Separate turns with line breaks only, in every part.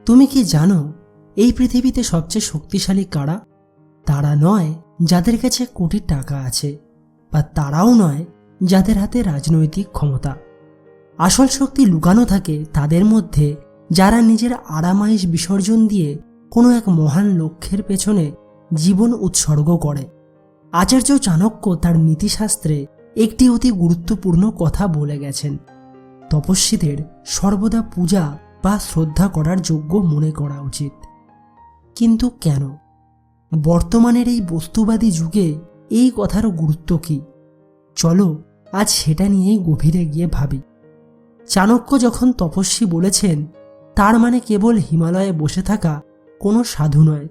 তুমি কি জানো এই পৃথিবীতে সবচেয়ে শক্তিশালী কারা? তারা নয় যাদের কাছে কোটি টাকা আছে, বা তারাও নয় যাদের হাতে রাজনৈতিক ক্ষমতা। আসল শক্তি লুকানো থাকে তাদের মধ্যে যারা নিজের আরামাইশ বিসর্জন দিয়ে কোনো এক মহান লক্ষ্যের পেছনে জীবন উৎসর্গ করে। আচার্য চাণক্য তার নীতিশাস্ত্রে একটি অতি গুরুত্বপূর্ণ কথা বলে গেছেন। তপস্বীদের সর্বদা পূজা বা শ্রদ্ধা করার যোগ্য মনে করা উচিত। কিন্তু কেন? বর্তমানের এই বস্তুবাদী যুগে এই কথার গুরুত্ব কি? চলো আজ সেটা নিয়েই গভীরে গিয়ে ভাবি। চাণক্য যখন তপস্বী বলেছেন, তার মানে কেবল হিমালয়ে বসে থাকা কোনো সাধু নয়।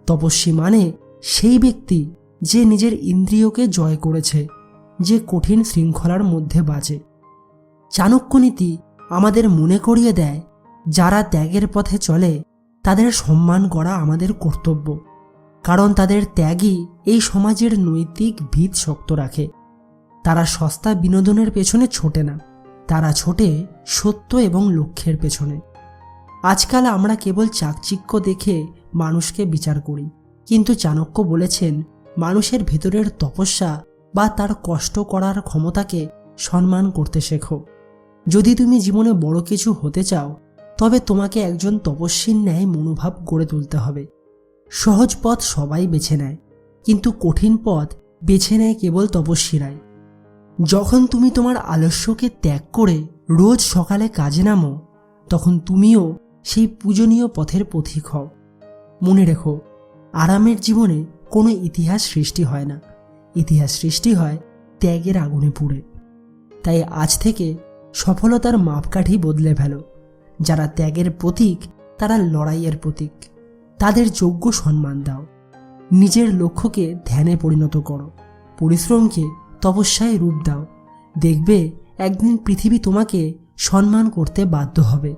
তপস্বী মানে সেই ব্যক্তি যে নিজের ইন্দ্রিয়কে জয় করেছে, যে কঠিন শৃঙ্খলার মধ্যে বাঁচে। চাণক্য নীতি আমাদের মনে করিয়ে দেয়, যারা ত্যাগের পথে চলে তাদের সম্মান করা আমাদের কর্তব্য, কারণ তাদের ত্যাগই এই সমাজের নৈতিক ভিত শক্ত রাখে। তারা সস্তা বিনোদনের পেছনে ছোটে না, তারা ছোটে সত্য এবং লক্ষ্যের পেছনে। আজকাল আমরা কেবল চাকচিক্য দেখে মানুষকে বিচার করি, কিন্তু চাণক্য বলেছেন মানুষের ভেতরের তপস্যা বা তার কষ্ট করার ক্ষমতাকে সম্মান করতে শেখো। যদি তুমি জীবনে বড় কিছু হতে চাও, তবে তোমাকে একজন তপস্বীর ন্যায় মনোভাব গড়ে তুলতে হবে। সহজ পথ সবাই বেছে নেয়, কিন্তু কঠিন পথ বেছে নেয় কেবল তপস্বীরাই। যখন তুমি তোমার আলস্যকে ত্যাগ করে রোজ সকালে কাজে নামো, তখন তুমিও সেই পূজনীয় পথের পথিক হও। মনে রেখো, আরামের জীবনে কোনো ইতিহাস সৃষ্টি হয় না, ইতিহাস সৃষ্টি হয় ত্যাগের আগুনে পুড়ে। তাই আজ থেকে সফলতার মাপকাঠি বদলে ফেলো। যারা ত্যাগের প্রতীক তারা লড়াইয়ের প্রতীক, তাদের যোগ্য সম্মান দাও। নিজের লক্ষ্যকে ধ্যানে পরিণত করো, পরিশ্রমকে তপস্যায় রূপ দাও। দেখবে একদিন পৃথিবী তোমাকে সম্মান করতে বাধ্য হবে।